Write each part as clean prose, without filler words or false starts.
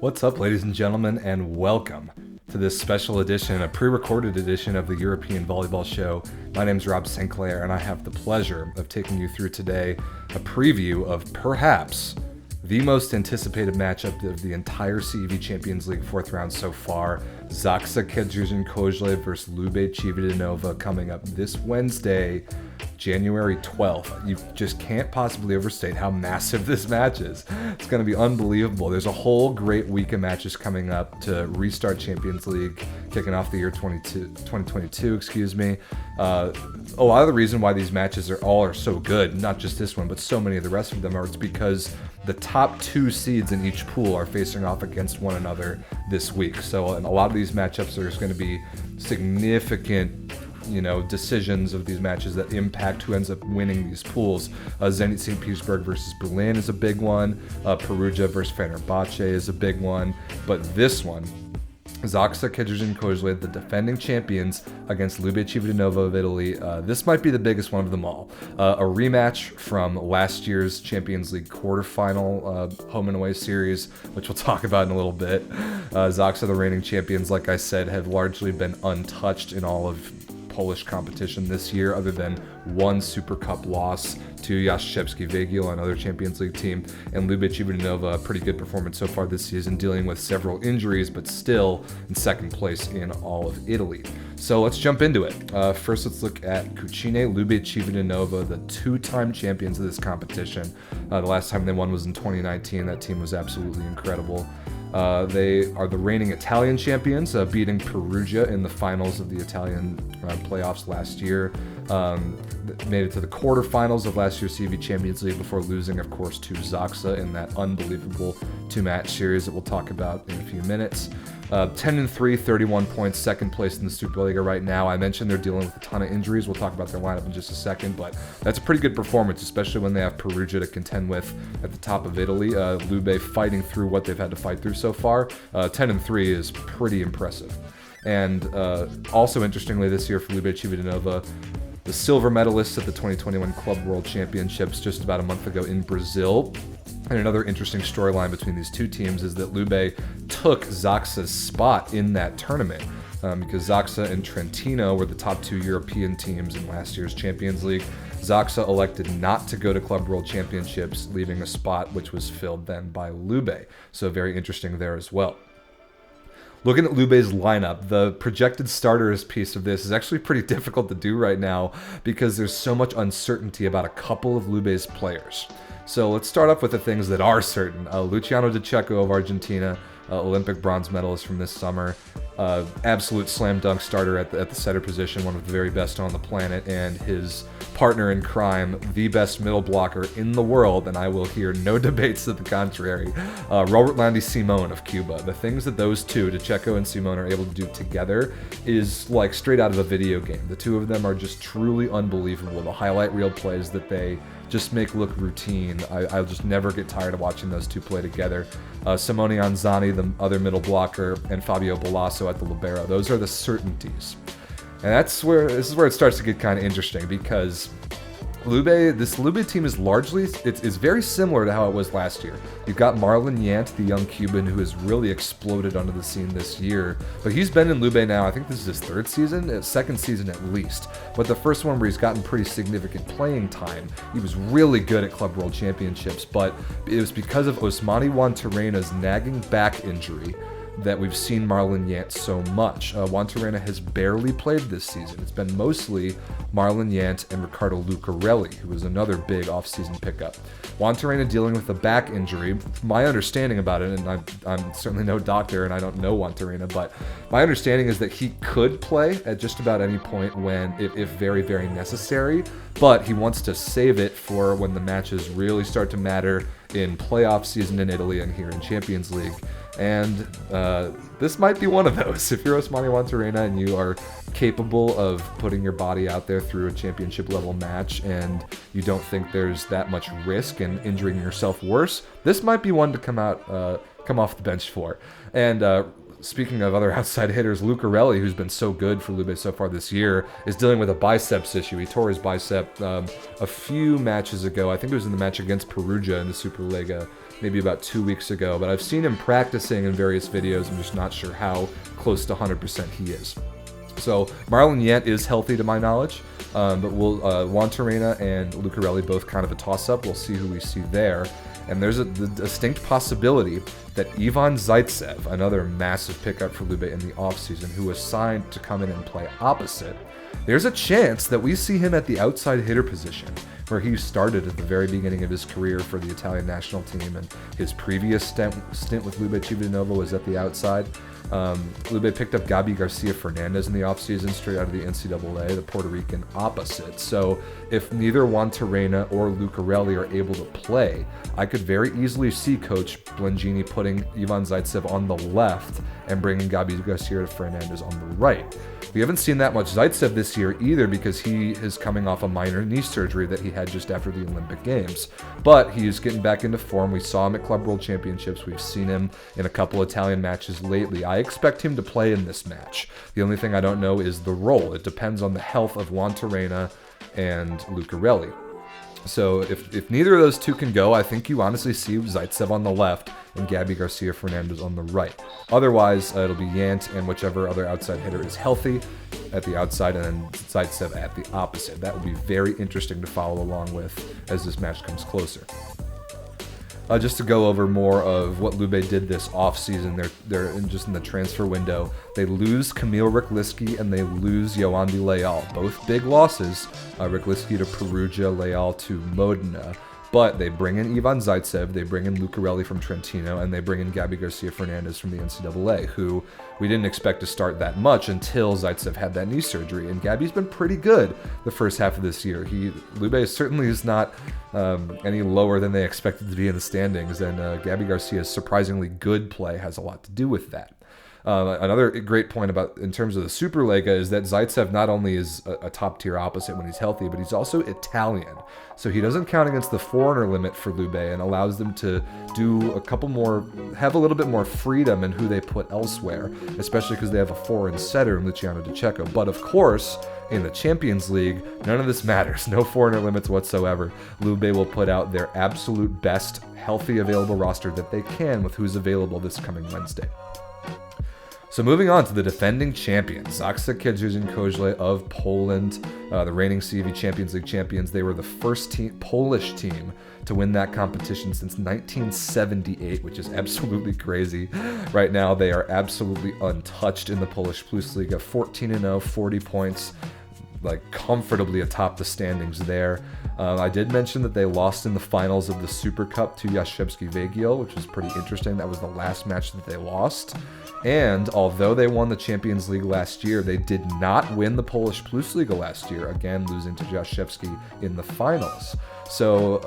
What's up, ladies and gentlemen, and welcome to this special edition, a pre-recorded edition of the European Volleyball Show. My name's Rob Sinclair, and I have the pleasure of taking you through today a preview of perhaps the most anticipated matchup of the entire CEV Champions League fourth round so far. Zaksa Kędzierzyn-Koźle versus Lube Civitanova coming up this Wednesday, January 12th. You just can't possibly overstate how massive this match is. It's going to be unbelievable. There's a whole great week of matches coming up to restart Champions League, kicking off the year 2022, A lot of the reason why these matches are so good, not just this one, but so many of the rest of them, it's because the top two seeds in each pool are facing off against one another this week. So a lot of these matchups, there's going to be significant decisions of these matches that impact who ends up winning these pools. Zenit St. Petersburg versus Berlin is a big one. Perugia versus Fenerbahce is a big one. But this one, Zaksa Kędzierzyn-Koźle, the defending champions against Lube Civitanova of Italy. This might be the biggest one of them all. A rematch from last year's Champions League quarterfinal home and away series, which we'll talk about in a little bit. Zaksa, the reigning champions, like I said, have largely been untouched in all of Polish competition this year, other than one Super Cup loss to Jastrzębski Węgiel, another Champions League team, and Lube Civitanova, a pretty good performance so far this season, dealing with several injuries, but still in second place in all of Italy. So let's jump into it. First, let's look at Kucine Lube Civitanova, the two-time champions of this competition. The last time they won was in 2019. That team was absolutely incredible. They are the reigning Italian champions, beating Perugia in the finals of the Italian playoffs last year. Made it to the quarterfinals of last year's CEV Champions League before losing, of course, to Zaksa in that unbelievable two-match series that we'll talk about in a few minutes. 10-3, 31 points, second place in the Superliga right now. I mentioned they're dealing with a ton of injuries. We'll talk about their lineup in just a second, but that's a pretty good performance, especially when they have Perugia to contend with at the top of Italy. Lube fighting through what they've had to fight through so far. 10-3 is pretty impressive. And also interestingly this year for Lube Civitanova, the silver medalists at the 2021 Club World Championships just about a month ago in Brazil. And another interesting storyline between these two teams is that Lube took Zaksa's spot in that tournament because Zaksa and Trentino were the top two European teams in last year's Champions League. Zaksa elected not to go to Club World Championships, leaving a spot which was filled then by Lube. So very interesting there as well. Looking at Lube's lineup, the projected starters piece of this is actually pretty difficult to do right now because there's so much uncertainty about a couple of Lube's players. So let's start off with the things that are certain. Luciano Di Cecco of Argentina, Olympic bronze medalist from this summer, absolute slam dunk starter at the setter position, one of the very best on the planet, and his partner in crime, the best middle blocker in the world, and I will hear no debates to the contrary, Robert Landy Simon of Cuba. The things that those two, Di Cecco and Simon, are able to do together is like straight out of a video game. The two of them are just truly unbelievable. The highlight reel plays that they just make look routine. I'll just never get tired of watching those two play together. Simone Anzani, the other middle blocker, and Fabio Bolasso at the libero. Those are the certainties. And this is where it starts to get kind of interesting because this Lube team is largely, it's very similar to how it was last year. You've got Marlon Yant, the young Cuban who has really exploded onto the scene this year. But he's been in Lube now, I think this is his second season at least. But the first one where he's gotten pretty significant playing time. He was really good at Club World Championships, but it was because of Osmani Juantarena's nagging back injury that we've seen Marlon Yant so much. Juantarena has barely played this season. It's been mostly Marlon Yant and Riccardo Lucarelli, who was another big offseason pickup. Juantarena dealing with a back injury. My understanding about it, and I'm certainly no doctor and I don't know Juantarena, but my understanding is that he could play at just about any point if very, very necessary, but he wants to save it for when the matches really start to matter in playoff season in Italy and here in Champions League. And this might be one of those. If you're Osmani Juantarena and you are capable of putting your body out there through a championship level match and you don't think there's that much risk in injuring yourself worse, this might be one to come off the bench for. And speaking of other outside hitters, Lucarelli, who's been so good for Lube so far this year, is dealing with a biceps issue. He tore his bicep a few matches ago. I think it was in the match against Perugia in the Superliga maybe about 2 weeks ago, but I've seen him practicing in various videos. I'm just not sure how close to 100% he is. So Marlon Yant is healthy to my knowledge, but Juan Torreira and Lucarelli both kind of a toss-up. We'll see who we see there. And there's a distinct possibility that Ivan Zaitsev, another massive pickup for Lube in the offseason, who was signed to come in and play opposite, there's a chance that we see him at the outside hitter position, where he started at the very beginning of his career for the Italian national team, and his previous stint with Lube Civitanova was at the outside. Lube picked up Gabi Garcia Fernandez in the offseason, straight out of the NCAA, the Puerto Rican opposite. So if neither Juan Torreira or Lucarelli are able to play, I could very easily see Coach Blengini putting Ivan Zaitsev on the left and bringing Gabi Garcia Fernandez on the right. We haven't seen that much Zaitsev this year either, because he is coming off a minor knee surgery that he had just after the Olympic Games. But he is getting back into form. We saw him at Club World Championships. We've seen him in a couple Italian matches lately. I expect him to play in this match. The only thing I don't know is the role. It depends on the health of Juan Torreira and Lucarelli. So if neither of those two can go, I think you honestly see Zaitsev on the left and Gabi Garcia Fernandez on the right. Otherwise, it'll be Yant and whichever other outside hitter is healthy at the outside, and then Zaitsev at the opposite. That will be very interesting to follow along with as this match comes closer. Just to go over more of what Lube did this offseason, they're just in the transfer window. They lose Kamil Rykliski and they lose Yoandi Leal. Both big losses. Rykliski to Perugia, Leal to Modena. But they bring in Ivan Zaitsev, they bring in Lucarelli from Trentino, and they bring in Gabi Garcia Fernandez from the NCAA, who we didn't expect to start that much until Zaitsev had that knee surgery. And Gabi's been pretty good the first half of this year. Lube certainly is not any lower than they expected to be in the standings, and Gabi Garcia's surprisingly good play has a lot to do with that. Another great point about in terms of the Superlega is that Zaitsev not only is a top-tier opposite when he's healthy, but he's also Italian. So he doesn't count against the foreigner limit for Lube and allows them to have a little bit more freedom in who they put elsewhere, especially because they have a foreign setter in Luciano Di Cecco. But of course, in the Champions League, none of this matters. No foreigner limits whatsoever. Lube will put out their absolute best healthy available roster that they can with who's available this coming Wednesday. So moving on to the defending champions, Zaksa Kędzierzyn-Koźle of Poland, the reigning CEV Champions League champions. They were the first Polish team to win that competition since 1978, which is absolutely crazy. Right now, they are absolutely untouched in the Polish Plus Liga, 14-0, 40 points, like comfortably atop the standings there. I did mention that they lost in the finals of the Super Cup to Jastrzębski Węgiel, which was pretty interesting. That was the last match that they lost. And although they won the Champions League last year, they did not win the Polish Plus Liga last year, again losing to Jastrzębski in the finals. So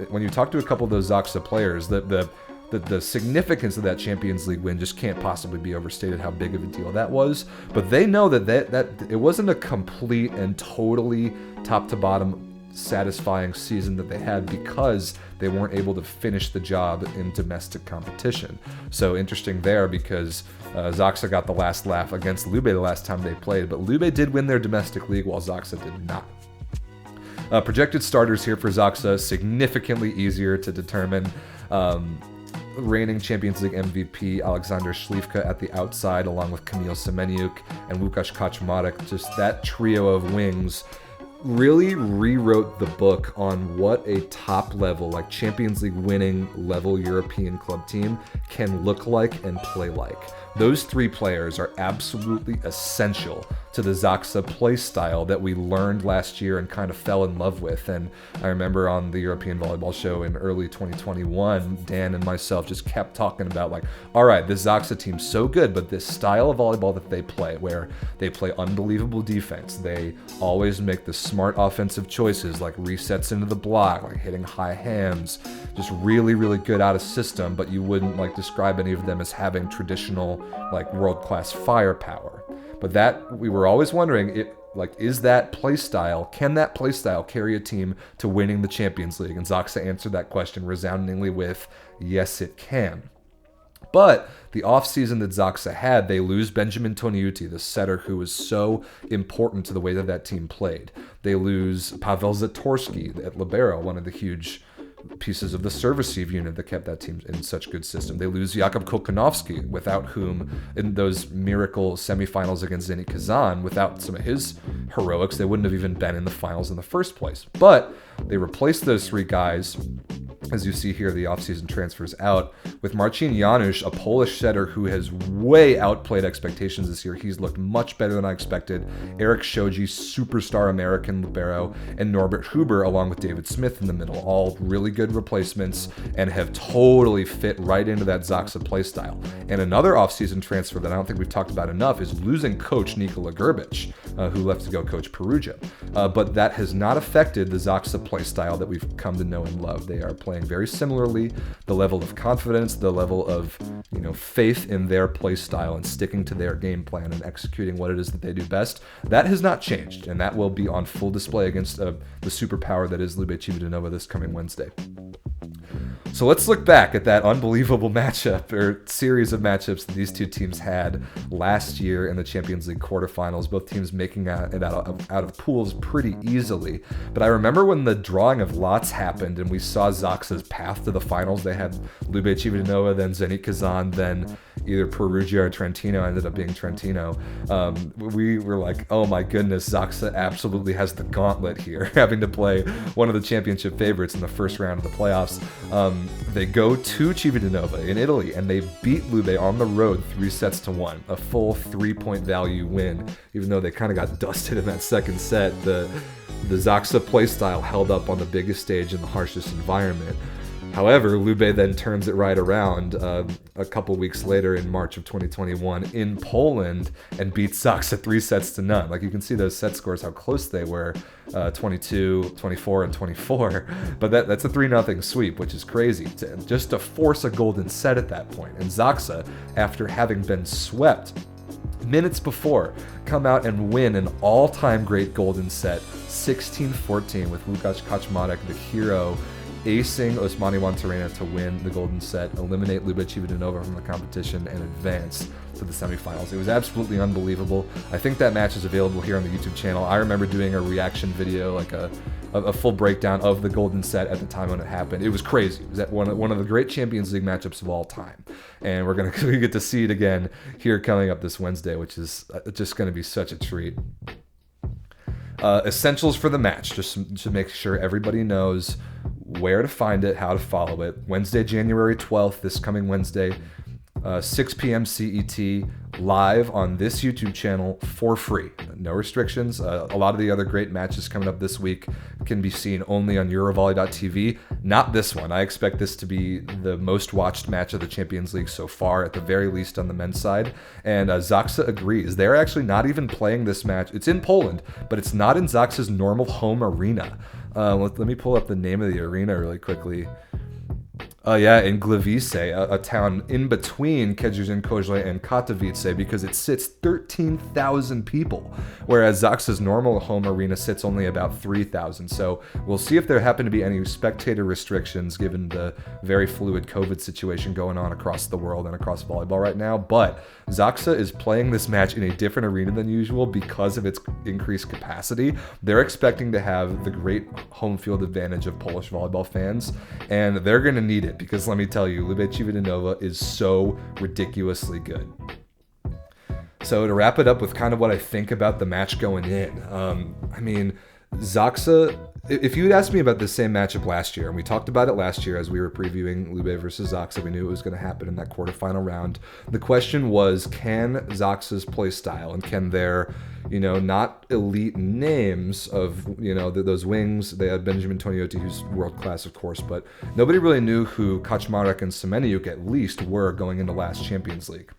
when you talk to a couple of those Zaksa players, the significance of that Champions League win just can't possibly be overstated, how big of a deal that was. But they know that it wasn't a complete and totally top to bottom satisfying season that they had because they weren't able to finish the job in domestic competition. So interesting there, because Zaksa got the last laugh against Lube the last time they played, but Lube did win their domestic league while Zaksa did not. Projected starters here for Zaksa, significantly easier to determine. Reigning Champions League MVP Alexander Śliwka at the outside, along with Kamil Semeniuk and Łukasz Kaczmarek. Just that trio of wings really rewrote the book on what a top level, like Champions League winning level European club team can look like and play like. Those three players are absolutely essential to the Zaksa play style that we learned last year and kind of fell in love with. And I remember on the European Volleyball show in early 2021, Dan and myself just kept talking about like, all right, this Zaksa team's so good, but this style of volleyball that they play, where they play unbelievable defense, they always make the smart offensive choices like resets into the block, like hitting high hands, just really, really good out of system, but you wouldn't like describe any of them as having traditional like world-class firepower. But that, we were always wondering, is that play style, can that play style carry a team to winning the Champions League? And Zaksa answered that question resoundingly with, yes, it can. But the offseason that Zaksa had, they lose Benjamin Toniuti, the setter who was so important to the way that team played. They lose Paweł Zatorski at libero, one of the huge pieces of the serve receive unit that kept that team in such good system. They lose Jakub Kokonowski, without whom in those miracle semifinals against Zenit Kazan, without some of his heroics, they wouldn't have even been in the finals in the first place. But they replaced those three guys, as you see here, the offseason transfers out, with Marcin Janusz, a Polish setter who has way outplayed expectations this year. He's looked much better than I expected. Eric Shoji, superstar American libero, and Norbert Huber, along with David Smith in the middle, all really good replacements and have totally fit right into that Zaksa playstyle. And another offseason transfer that I don't think we've talked about enough is losing coach Nikola Grbic, who left to go coach Perugia. But that has not affected the Zaksa playstyle that we've come to know and love. They are playing very similarly. The level of confidence, the level of faith in their play style and sticking to their game plan and executing what it is that they do best, that has not changed, and that will be on full display against the superpower that is Lube Civitanova this coming Wednesday. So let's look back at that unbelievable matchup, or series of matchups that these two teams had last year in the Champions League quarterfinals, both teams making it out of pools pretty easily. But I remember when the drawing of lots happened and we saw Zaksa's path to the finals. They had Lube Civitanova, then Zenit Kazan, then either Perugia or Trentino. Ended up being Trentino. We were like, oh my goodness, Zaksa absolutely has the gauntlet here, having to play one of the championship favorites in the first round of the playoffs. They go to Civitanova in Italy and they beat Lube on the road 3-1, a full 3-point value win. Even though they kind of got dusted in that second set, the Zaksa playstyle held up on the biggest stage in the harshest environment. However, Lube then turns it right around a couple weeks later in March of 2021 in Poland and beats Zaksa 3-0. Like, you can see those set scores, how close they were, 22, 24, and 24. But that's a 3-0 sweep, which is crazy. Just to force a golden set at that point. And Zaksa, after having been swept minutes before, come out and win an all-time great golden set, 16-14, with Łukasz Kaczmarek, the hero, acing Osmani Wantarena to win the golden set, eliminate Lube Civitanova from the competition, and advance to the semifinals. It was absolutely unbelievable. I think that match is available here on the YouTube channel. I remember doing a reaction video, like a full breakdown of the golden set at the time when it happened. It was crazy. It was one of the great Champions League matchups of all time. And we're going to get to see it again here coming up this Wednesday, which is just going to be such a treat. Essentials for the match, just to make sure everybody knows where to find it, how to follow it. Wednesday, January 12th, this coming Wednesday, 6 p.m. CET, live on this YouTube channel for free. No restrictions. A lot of the other great matches coming up this week can be seen only on Eurovolley.tv. Not this one. I expect this to be the most watched match of the Champions League so far, at the very least on the men's side. And Zaksa agrees. They're actually not even playing this match. It's in Poland, but it's not in Zaksa's normal home arena. Let me pull up the name of the arena really quickly. In Gliwice, a town in between Kędzierzyn-Koźle and Katowice, because it sits 13,000 people, whereas Zaksa's normal home arena sits only about 3,000. So we'll see if there happen to be any spectator restrictions given the very fluid COVID situation going on across the world and across volleyball right now. But Zaksa is playing this match in a different arena than usual because of its increased capacity. They're expecting to have the great home field advantage of Polish volleyball fans, and they're going to need it, because let me tell you, Lube Civitanova is so ridiculously good. So to wrap it up with kind of what I think about the match going in, Zaksa, if you had asked me about this same matchup last year, and we talked about it last year as we were previewing Lube versus Zaksa, we knew it was going to happen in that quarterfinal round. The question was, can Zaksa's play style and can their, not elite names of, those wings, they had Benjamin Tonioti, who's world class, of course, but nobody really knew who Kaczmarek and Semeniuk at least were going into last Champions League.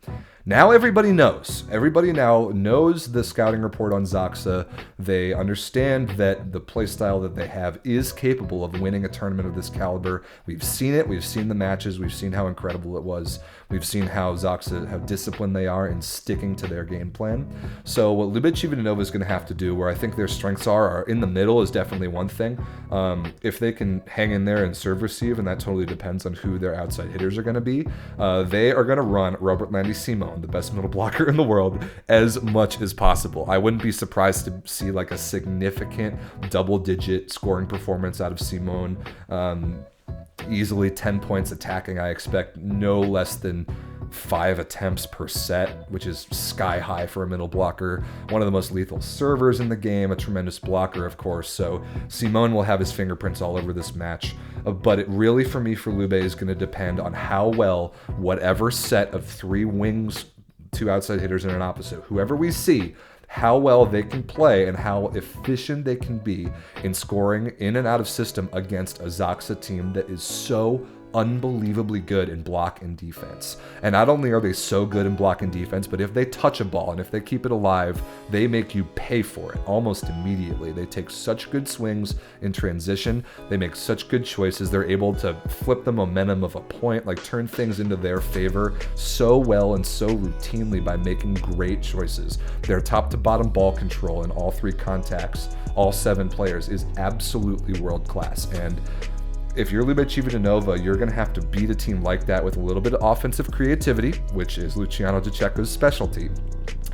Now everybody knows. Everybody now knows the scouting report on Zaksa. They understand that the play style that they have is capable of winning a tournament of this caliber. We've seen it. We've seen the matches. We've seen how incredible it was. We've seen how Zaksa, how disciplined they are in sticking to their game plan. So what Lube Civitanova is going to have to do, where I think their strengths are in the middle, is definitely one thing. If they can hang in there and serve receive, and that totally depends on who their outside hitters are going to be, they are going to run Robert Landy Simon, the best middle blocker in the world, as much as possible. I wouldn't be surprised to see like a significant double-digit scoring performance out of Simon. easily 10 points attacking. I expect no less than 5 attempts per set, which is sky high for a middle blocker. One of the most lethal servers in the game, a tremendous blocker, of course. So Simon will have his fingerprints all over this match. But it really, for me, for Lube, is going to depend on how well whatever set of 3 wings, 2 outside hitters, and an opposite, whoever we see, how well they can play and how efficient they can be in scoring in and out of system against a Zaksa team that is so unbelievably good in block and defense. And not only are they so good in block and defense, but if they touch a ball and if they keep it alive, they make you pay for it almost immediately. They take such good swings in transition. They make such good choices. They're able to flip the momentum of a point, like turn things into their favor so well and so routinely by making great choices. Their top to bottom ball control in all 3 contacts, all 7 players, is absolutely world class. And if you're Lube Civitanova, you're going to have to beat a team like that with a little bit of offensive creativity, which is Luciano Giaceco's specialty,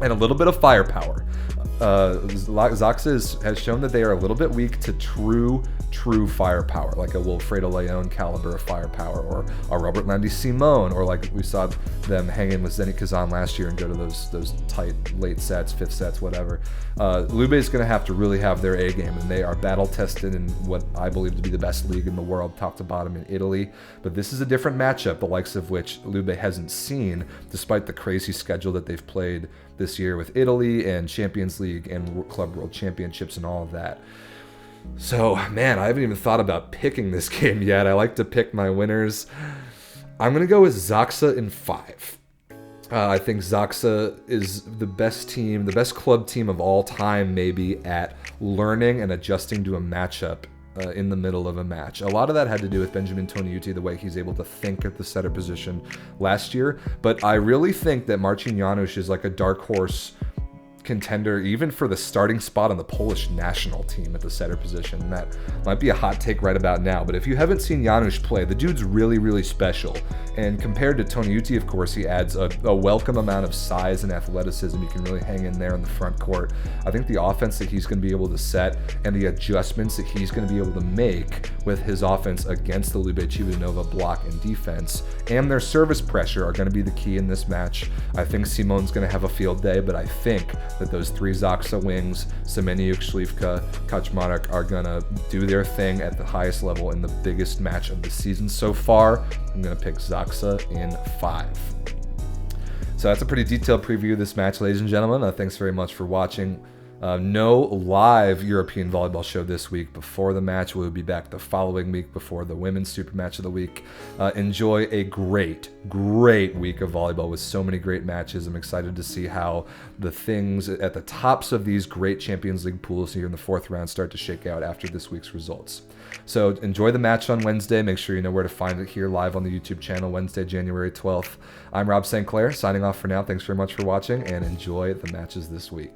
and a little bit of firepower. Zaksa has shown that they are a little bit weak to true firepower, like a Wilfredo Leon caliber of firepower, or a Robert Landy Simon, or like we saw them hang in with Zenit Kazan last year and go to those tight late sets, 5th sets, whatever. Lube is going to have to really have their A game, and they are battle tested in what I believe to be the best league in the world, top to bottom in Italy. But this is a different matchup, the likes of which Lube hasn't seen, despite the crazy schedule that they've played this year with Italy and Champions League and Club World Championships and all of that. So, man, I haven't even thought about picking this game yet. I like to pick my winners. I'm going to go with Zaksa in 5. I think Zaksa is the best team, the best club team of all time, maybe, at learning and adjusting to a matchup in the middle of a match. A lot of that had to do with Benjamin Toniutti, the way he's able to think at the setter position last year. But I really think that Marcin Janusz is like a dark horse contender even for the starting spot on the Polish national team at the setter position. And that might be a hot take right about now, but if you haven't seen Janusz play, the dude's really, really special. And compared to Toniutti, of course, he adds a welcome amount of size and athleticism. He can really hang in there in the front court. I think the offense that he's going to be able to set and the adjustments that he's going to be able to make with his offense against the Lube Civitanova block and defense and their service pressure are going to be the key in this match. I think Simon's going to have a field day, but I think that those 3 Zaksa wings, Semeniuk, Śliwka, Kaczmarek, are going to do their thing at the highest level in the biggest match of the season so far. I'm going to pick Zaksa in 5. So that's a pretty detailed preview of this match, ladies and gentlemen. Thanks very much for watching. No live European volleyball show this week before the match. We'll be back the following week before the women's super match of the week. Enjoy a great week of volleyball with so many great matches. I'm excited to see how the things at the tops of these great Champions League pools here in the 4th round start to shake out after this week's results. So enjoy the match on Wednesday. Make sure you know where to find it here live on the YouTube channel, Wednesday, January 12th. I'm Rob St. Clair, signing off for now. Thanks very much for watching, and enjoy the matches this week.